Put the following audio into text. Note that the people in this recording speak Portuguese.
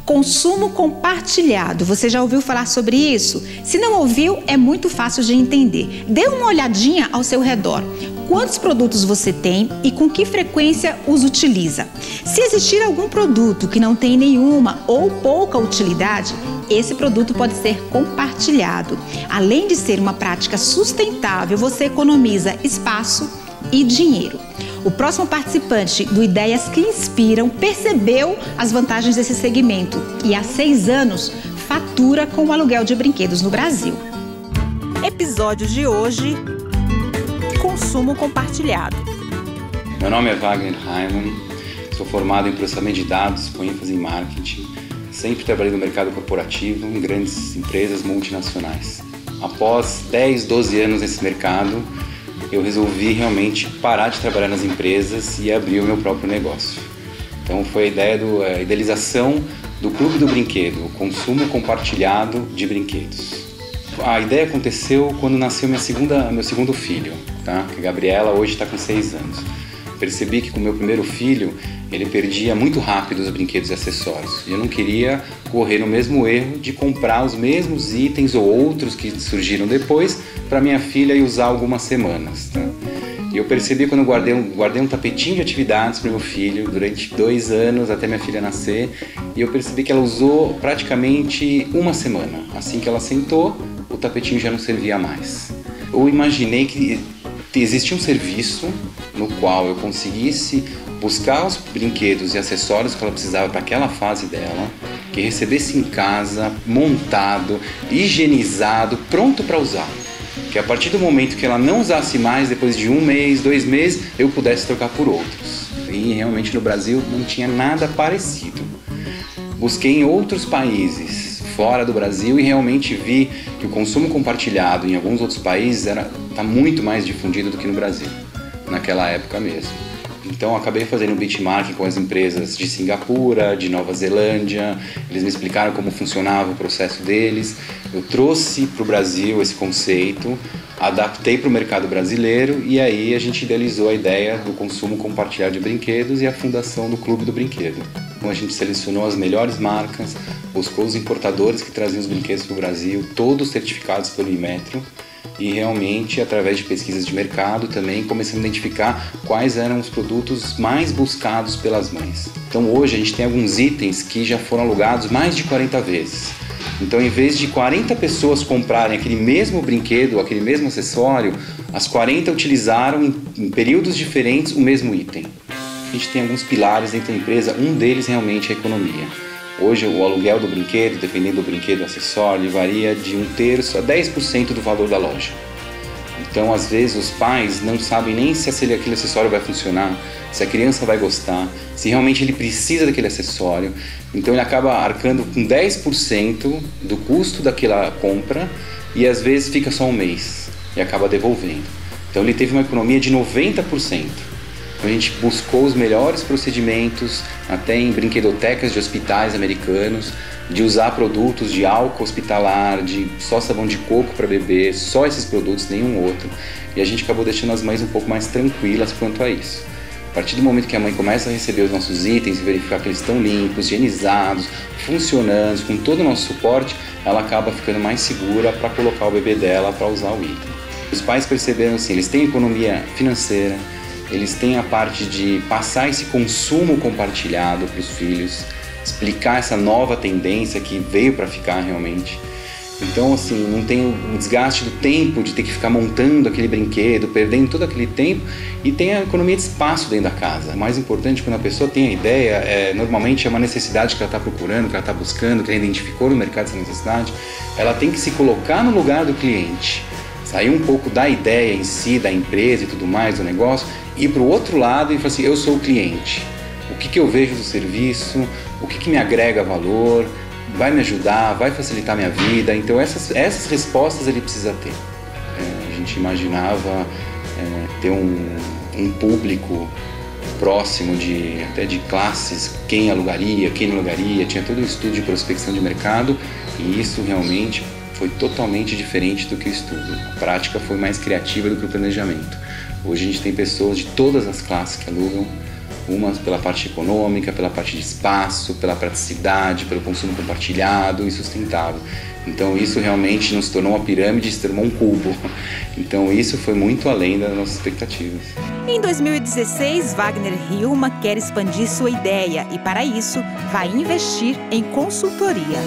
Consumo compartilhado. Você já ouviu falar sobre isso? Se não ouviu, é muito fácil de entender. Dê uma olhadinha ao seu redor. Quantos produtos você tem e com que frequência os utiliza? Se existir algum produto que não tem nenhuma ou pouca utilidade, esse produto pode ser compartilhado. Além de ser uma prática sustentável, você economiza espaço e dinheiro. O próximo participante do Ideias que Inspiram percebeu as vantagens desse segmento e há 6 anos fatura com o aluguel de brinquedos no Brasil. Episódio de hoje: consumo compartilhado. Meu nome é Wagner Heimann, sou formado em processamento de dados com ênfase em marketing. Sempre trabalhei no mercado corporativo em grandes empresas multinacionais. Após 10, 12 anos nesse mercado, eu resolvi realmente parar de trabalhar nas empresas e abrir o meu próprio negócio. Então foi a idealização do Clube do Brinquedo, o consumo compartilhado de brinquedos. A ideia aconteceu quando nasceu meu segundo filho, tá? A Gabriela hoje está com 6 anos. Percebi que com o meu primeiro filho, ele perdia muito rápido os brinquedos e acessórios. E eu não queria correr no mesmo erro de comprar os mesmos itens ou outros que surgiram depois para minha filha e usar algumas semanas. Tá? E eu percebi quando eu guardei um tapetinho de atividades para o meu filho durante 2 anos até minha filha nascer. E eu percebi que ela usou praticamente uma semana. Assim que ela sentou, o tapetinho já não servia mais. Eu imaginei que existia um serviço no qual eu conseguisse buscar os brinquedos e acessórios que ela precisava para aquela fase dela, que recebesse em casa, montado, higienizado, pronto para usar. Que a partir do momento que ela não usasse mais, depois de 1 mês, 2 meses, eu pudesse trocar por outros. E realmente no Brasil não tinha nada parecido. Busquei em outros países fora do Brasil e realmente vi que o consumo compartilhado em alguns outros países está muito mais difundido do que no Brasil, naquela época mesmo. Então acabei fazendo um benchmark com as empresas de Singapura, de Nova Zelândia, eles me explicaram como funcionava o processo deles, eu trouxe para o Brasil esse conceito, adaptei para o mercado brasileiro e aí a gente idealizou a ideia do consumo compartilhado de brinquedos e a fundação do Clube do Brinquedo. Então a gente selecionou as melhores marcas, buscou os importadores que traziam os brinquedos para o Brasil, todos certificados pelo Inmetro, e realmente, através de pesquisas de mercado, também começamos a identificar quais eram os produtos mais buscados pelas mães. Então hoje a gente tem alguns itens que já foram alugados mais de 40 vezes. Então, em vez de 40 pessoas comprarem aquele mesmo brinquedo, aquele mesmo acessório, as 40 utilizaram em períodos diferentes o mesmo item. A gente tem alguns pilares dentro da empresa, um deles realmente é a economia. Hoje o aluguel do brinquedo, dependendo do brinquedo e acessório, ele varia de 1/3 a 10% do valor da loja. Então, às vezes, os pais não sabem nem se aquele acessório vai funcionar, se a criança vai gostar, se realmente ele precisa daquele acessório. Então, ele acaba arcando com 10% do custo daquela compra e, às vezes, fica só 1 mês e acaba devolvendo. Então, ele teve uma economia de 90%. A gente buscou os melhores procedimentos, até em brinquedotecas de hospitais americanos, de usar produtos de álcool hospitalar, de só sabão de coco para bebê, só esses produtos, nenhum outro. E a gente acabou deixando as mães um pouco mais tranquilas quanto a isso. A partir do momento que a mãe começa a receber os nossos itens e verificar que eles estão limpos, higienizados, funcionando, com todo o nosso suporte, ela acaba ficando mais segura para colocar o bebê dela para usar o item. Os pais perceberam assim, eles têm economia financeira, eles têm a parte de passar esse consumo compartilhado para os filhos, explicar essa nova tendência que veio para ficar realmente. Então, assim, não tem o desgaste do tempo de ter que ficar montando aquele brinquedo, perdendo todo aquele tempo, e tem a economia de espaço dentro da casa. O mais importante, quando a pessoa tem a ideia, normalmente é uma necessidade que ela está procurando, que ela está buscando, que ela identificou no mercado essa necessidade, ela tem que se colocar no lugar do cliente. Sair um pouco da ideia em si, da empresa e tudo mais, do negócio, ir para o outro lado e falar assim, eu sou o cliente. O que eu vejo do serviço, o que me agrega valor, vai me ajudar, vai facilitar minha vida. Então essas respostas ele precisa ter. A gente imaginava ter um público próximo até de classes, quem alugaria, quem não alugaria, tinha todo um estudo de prospecção de mercado e isso realmente foi totalmente diferente do que o estudo. A prática foi mais criativa do que o planejamento. Hoje a gente tem pessoas de todas as classes que alugam, Umas pela parte econômica, pela parte de espaço, pela praticidade, pelo consumo compartilhado e sustentável. Então isso realmente não se tornou uma pirâmide, se tornou um cubo. Então isso foi muito além das nossas expectativas. Em 2016, Wagner Hillman quer expandir sua ideia e, para isso, vai investir em consultoria.